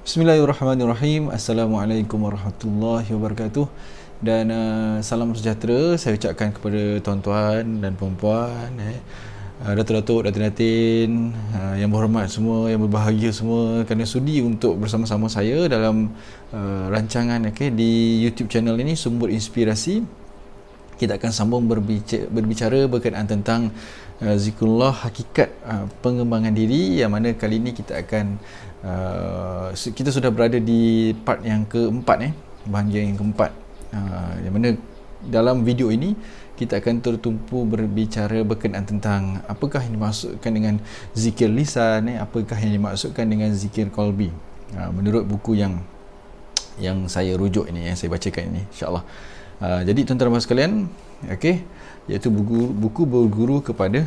Bismillahirrahmanirrahim. Assalamualaikum warahmatullahi wabarakatuh. Dan salam sejahtera saya ucapkan kepada tuan-tuan dan puan-puan, datuk-datuk, datin-datin, yang berhormat semua, yang berbahagia semua, kerana sudi untuk bersama-sama saya dalam rancangan di YouTube channel ini, Sumber Inspirasi. Kita akan sambung berbicara berkaitan tentang zikrullah, hakikat pengembangan diri, yang mana kali ini kita akan kita sudah berada di part yang keempat, bahagian yang keempat, yang mana dalam video ini kita akan tertumpu berbicara berkenaan tentang apakah yang dimaksudkan dengan zikir lisan, apakah yang dimaksudkan dengan zikir qalbi, menurut buku yang saya rujuk ini, yang saya bacakan ini, insyaAllah. Jadi tuan-tuan dan sekalian, iaitu buku berguru kepada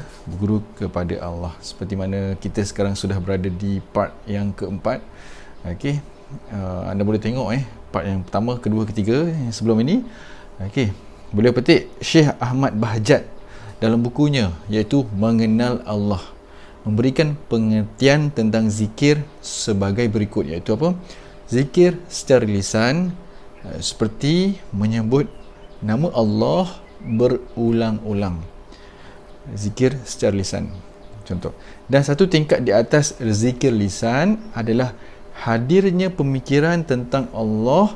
Allah. Seperti mana kita sekarang sudah berada di part yang keempat. Anda boleh tengok part yang pertama, kedua, ketiga yang sebelum ini. Boleh petik Syekh Ahmad Bahjat dalam bukunya, iaitu Mengenal Allah, memberikan pengertian tentang zikir sebagai berikut, iaitu apa? Zikir secara lisan seperti menyebut nama Allah berulang-ulang. Zikir secara lisan, contoh. Dan satu tingkat di atas zikir lisan adalah hadirnya pemikiran tentang Allah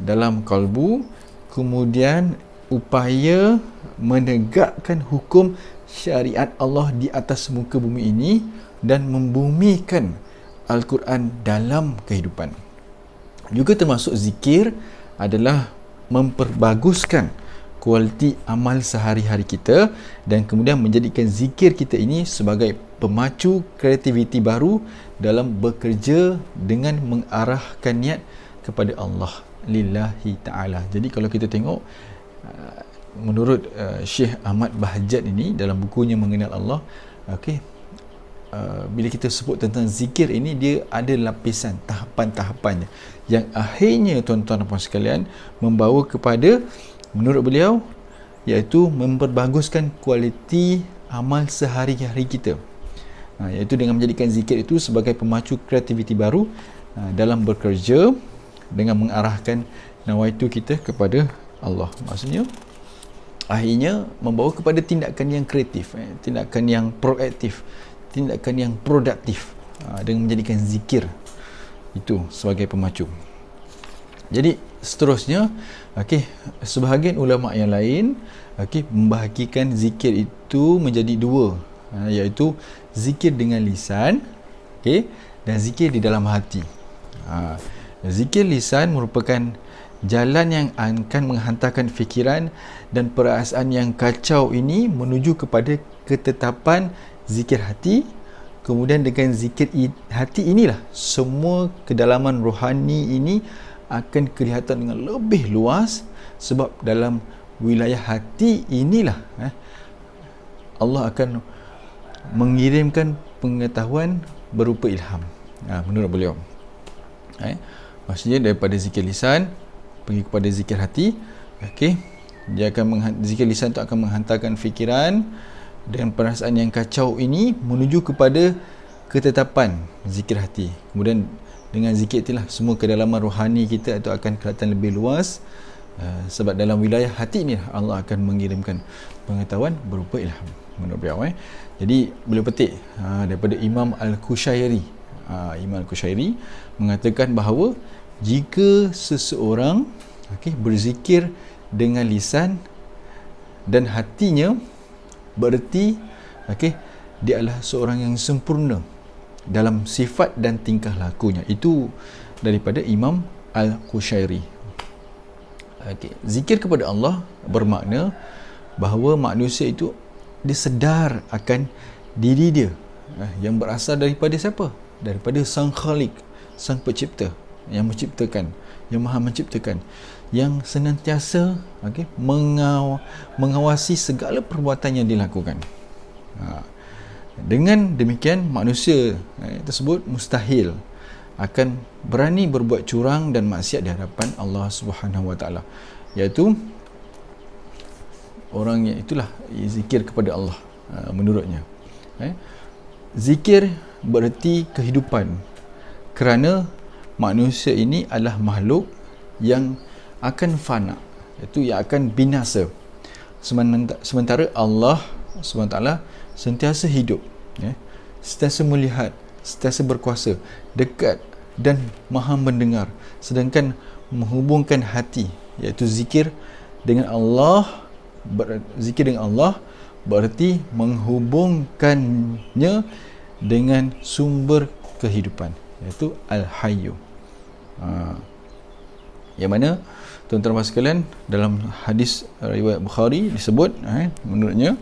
dalam kalbu, kemudian upaya menegakkan hukum syariat Allah di atas muka bumi ini dan membumikan Al-Quran dalam kehidupan. Juga termasuk zikir adalah memperbaguskan kualiti amal sehari-hari kita dan kemudian menjadikan zikir kita ini sebagai pemacu kreativiti baru dalam bekerja dengan mengarahkan niat kepada Allah lillahi ta'ala. Jadi kalau kita tengok, menurut Syekh Ahmad Bahjat ini dalam bukunya Mengenal Allah, bila kita sebut tentang zikir ini, dia ada lapisan, tahapan-tahapannya, yang akhirnya tuan-tuan dan puan sekalian membawa kepada, menurut beliau, iaitu memperbaguskan kualiti amal sehari-hari kita, iaitu dengan menjadikan zikir itu sebagai pemacu kreativiti baru dalam bekerja dengan mengarahkan nawaitu kita kepada Allah. Maksudnya akhirnya membawa kepada tindakan yang kreatif, tindakan yang proaktif, tindakan yang produktif, dengan menjadikan zikir itu sebagai pemacu. Jadi seterusnya, sebahagian ulama yang lain membahagikan zikir itu menjadi dua, iaitu zikir dengan lisan, dan zikir di dalam hati. Zikir lisan merupakan jalan yang akan menghantarkan fikiran dan perasaan yang kacau ini menuju kepada ketetapan zikir hati. Kemudian dengan zikir hati inilah semua kedalaman rohani ini akan kelihatan dengan lebih luas, sebab dalam wilayah hati inilah Allah akan mengirimkan pengetahuan berupa ilham, menurut beliau. Maksudnya daripada zikir lisan pergi kepada zikir hati. Dia akan zikir lisan itu akan menghantarkan fikiran dan perasaan yang kacau ini menuju kepada ketetapan zikir hati. Kemudian dengan zikir itulah semua kedalaman rohani kita itu akan kelihatan lebih luas, sebab dalam wilayah hati ini Allah akan mengirimkan pengetahuan berupa ilham, menurut beliau. Jadi boleh petik daripada Imam Al-Qushairi. Imam Al-Qushairi mengatakan bahawa jika seseorang berzikir dengan lisan dan hatinya, bererti dia adalah seorang yang sempurna dalam sifat dan tingkah lakunya. Itu daripada Imam Al-Qushairi. Zikir kepada Allah bermakna bahawa manusia itu dia sedar akan diri dia yang berasal daripada siapa? Daripada Sang Khalik, Sang Pencipta, yang menciptakan, yang Maha menciptakan, yang senantiasa mengawasi segala perbuatan yang dilakukan. Dengan demikian, manusia tersebut mustahil akan berani berbuat curang dan maksiat di hadapan Allah Subhanahu Wa Taala, iaitu orang yang itulah zikir kepada Allah, menurutnya. Zikir bererti kehidupan, kerana manusia ini adalah makhluk yang akan fana, iaitu yang akan binasa. Sementara Allah SWT sentiasa hidup, sentiasa melihat, sentiasa berkuasa, dekat dan maha mendengar. Sedangkan menghubungkan hati, iaitu zikir dengan Allah, berarti menghubungkannya dengan sumber kehidupan, iaitu Al-Hayyu. Yang mana tuan-tuan sekalian, dalam hadis riwayat Bukhari disebut, menurutnya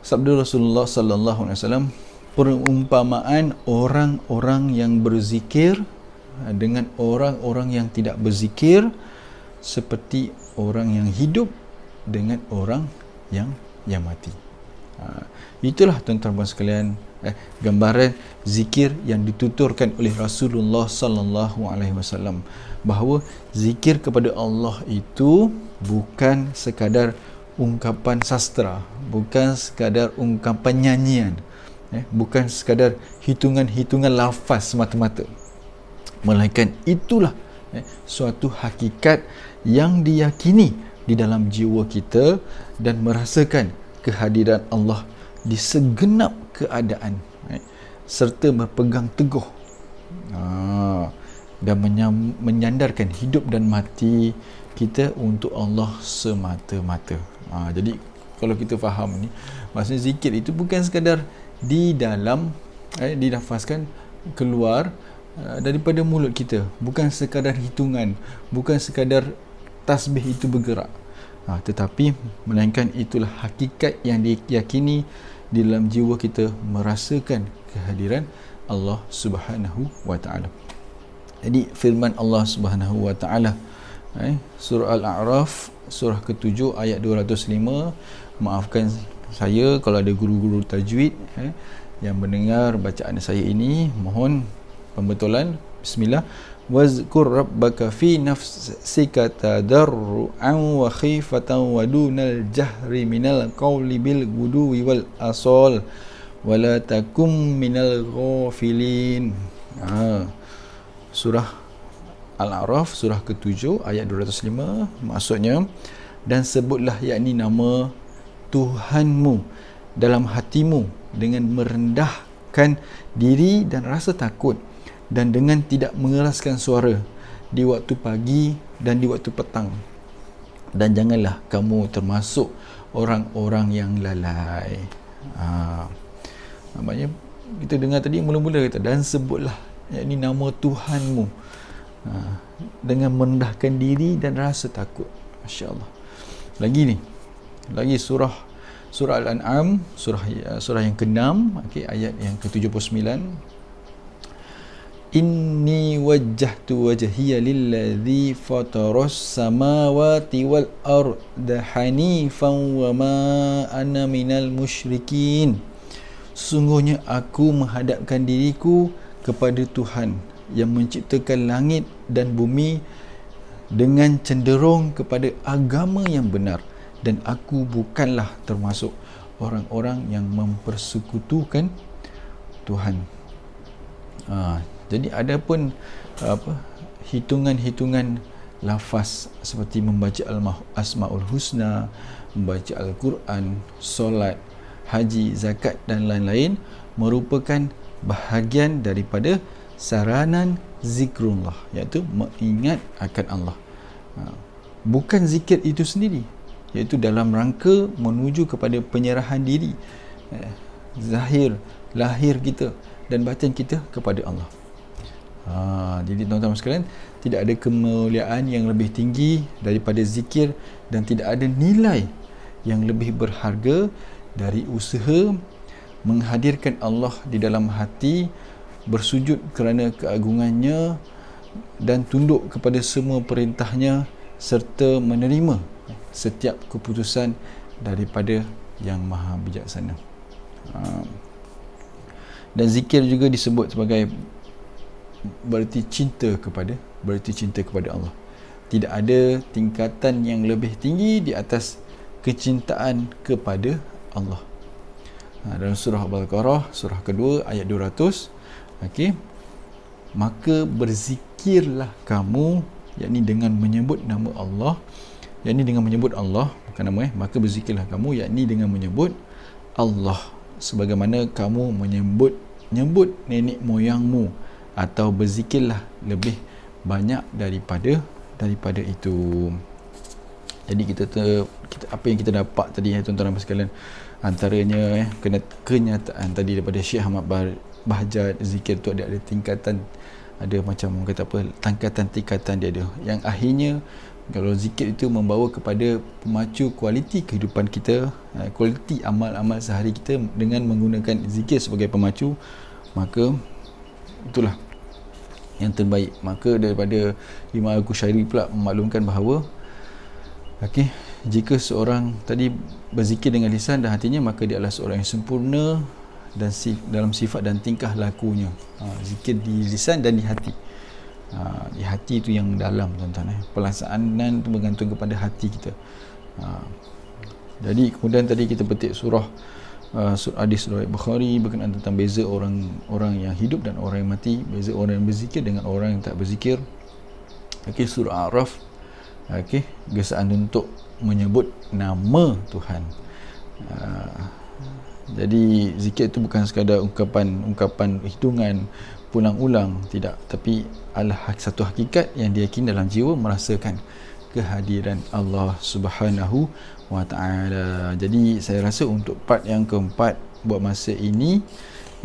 sabda Rasulullah sallallahu alaihi wasallam, perumpamaan orang-orang yang berzikir dengan orang-orang yang tidak berzikir seperti orang yang hidup dengan orang yang mati. Itulah tuan-tuan sekalian, gambaran zikir yang dituturkan oleh Rasulullah sallallahu alaihi wasallam, bahawa zikir kepada Allah itu bukan sekadar ungkapan sastra, bukan sekadar ungkapan nyanyian, bukan sekadar hitungan-hitungan lafaz semata-mata, melainkan itulah suatu hakikat yang diyakini di dalam jiwa kita dan merasakan kehadiran Allah di segenap keadaan, serta berpegang teguh dan menyandarkan hidup dan mati kita untuk Allah semata-mata. Jadi kalau kita faham ni, maksudnya zikir itu bukan sekadar di dalam dilafazkan keluar daripada mulut kita, bukan sekadar hitungan, bukan sekadar tasbih itu bergerak, tetapi melainkan itulah hakikat yang diyakini di dalam jiwa kita, merasakan kehadiran Allah Subhanahu wa taala. Jadi firman Allah Subhanahu wa taala, surah Al-A'raf surah ke-7 ayat 205. Maafkan saya kalau ada guru-guru tajwid yang mendengar bacaan saya ini, mohon pembetulan. Bismillah. Wazkur rabbaka fi nafsika tadarruan wa khifatan wa dunal jahri minal qawli bil guduwi wal asal wa la takum minal ghafilin. Surah Al-A'raf surah ke-7 ayat 205, maksudnya, dan sebutlah yakni nama Tuhanmu dalam hatimu dengan merendahkan diri dan rasa takut, dan dengan tidak mengeraskan suara di waktu pagi dan di waktu petang, dan janganlah kamu termasuk orang-orang yang lalai. Namanya kita dengar tadi mula-mula kata, dan sebutlah yakni nama Tuhanmu dengan merendahkan diri dan rasa takut. Masya Allah. Lagi surah Al-An'am surah yang ke-6, ayat yang ke-79. Inni wajjahtu wajhiya lilladzi fataras samawati wal arda hanifan wa ma ana minal musyrikin. Sesungguhnya aku menghadapkan diriku kepada Tuhan yang menciptakan langit dan bumi dengan cenderung kepada agama yang benar, dan aku bukanlah termasuk orang-orang yang mempersekutukan Tuhan. Jadi ada pun hitungan-hitungan lafaz seperti membaca Asmaul Husna, membaca Al-Quran, solat, haji, zakat dan lain-lain merupakan bahagian daripada saranan zikrullah, iaitu mengingat akan Allah. Bukan zikir itu sendiri, iaitu dalam rangka menuju kepada penyerahan diri, lahir kita dan batin kita kepada Allah. Jadi tuan-tuan sekalian, tidak ada kemuliaan yang lebih tinggi daripada zikir, dan tidak ada nilai yang lebih berharga dari usaha menghadirkan Allah di dalam hati, bersujud kerana keagungannya dan tunduk kepada semua perintahnya, serta menerima setiap keputusan daripada yang maha bijaksana. Dan zikir juga disebut sebagai berarti cinta kepada Allah. Tidak ada tingkatan yang lebih tinggi di atas kecintaan kepada Allah. Dalam surah Al-Baqarah surah kedua ayat 200, maka berzikirlah kamu, yakni dengan menyebut nama Allah, yakni dengan menyebut Allah, bukan nama maka berzikirlah kamu, yakni dengan menyebut Allah, sebagaimana kamu menyebut nenek moyangmu, atau berzikirlah lebih banyak daripada itu. Jadi kita apa yang kita dapat tadi tuan-tuan dan sekalian, antaranya kenyataan tadi daripada Syekh Ahmad Bahjat, zikir tu ada tingkatan, ada macam orang kata apa, tingkatan dia ada, yang akhirnya kalau zikir itu membawa kepada pemacu kualiti kehidupan kita, kualiti amal-amal sehari kita dengan menggunakan zikir sebagai pemacu, maka itulah yang terbaik. Maka daripada Imam Al-Qushairi pula memaklumkan bahawa jika seorang tadi berzikir dengan lisan dan hatinya, maka dia adalah seorang yang sempurna dan dalam sifat dan tingkah lakunya. Zikir di lisan dan di hati. Di hati itu yang dalam, tuan-tuan. Pelaksanaan itu bergantung kepada hati kita. Jadi kemudian tadi kita petik surah hadis riwayat Bukhari berkenaan tentang beza orang yang hidup dan orang yang mati, beza orang yang berzikir dengan orang yang tak berzikir. Surah A'raf, gesaan untuk menyebut nama Tuhan. Jadi zikir itu bukan sekadar ungkapan hitungan pulang-ulang, tidak, tapi adalah satu hakikat yang diyakini dalam jiwa, merasakan kehadiran Allah Subhanahu wa ta'ala. Jadi saya rasa untuk part yang keempat buat masa ini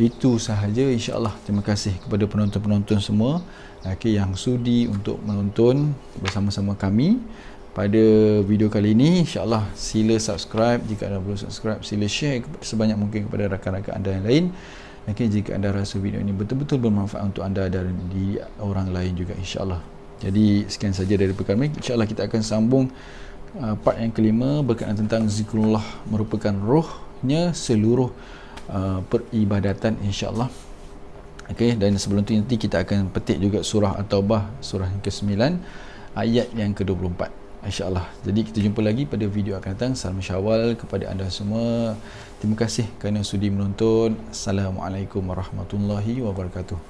itu sahaja, insya-Allah. Terima kasih kepada penonton-penonton semua yang sudi untuk menonton bersama-sama kami pada video kali ini. InsyaAllah sila subscribe, jika anda belum subscribe sila share sebanyak mungkin kepada rakan-rakan anda yang lain. Jika anda rasa video ini betul-betul bermanfaat untuk anda dan di orang lain juga, insyaAllah. Jadi sekian saja dari kami. InsyaAllah kita akan sambung part yang kelima berkenaan tentang zikrullah, merupakan rohnya seluruh peribadatan, insyaAllah. Dan sebelum itu nanti kita akan petik juga surah At-Taubah, surah yang ke-9 ayat yang ke-24, insyaAllah. Jadi kita jumpa lagi pada video akan datang. Salam Syawal kepada anda semua. Terima kasih kerana sudi menonton. Assalamualaikum warahmatullahi wabarakatuh.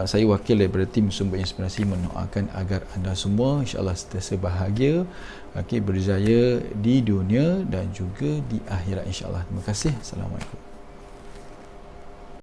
Saya wakil daripada tim Sumber Inspirasi mendoakan agar anda semua insyaAllah sentiasa bahagia, berjaya di dunia dan juga di akhirat, insyaAllah. Terima kasih. Assalamualaikum.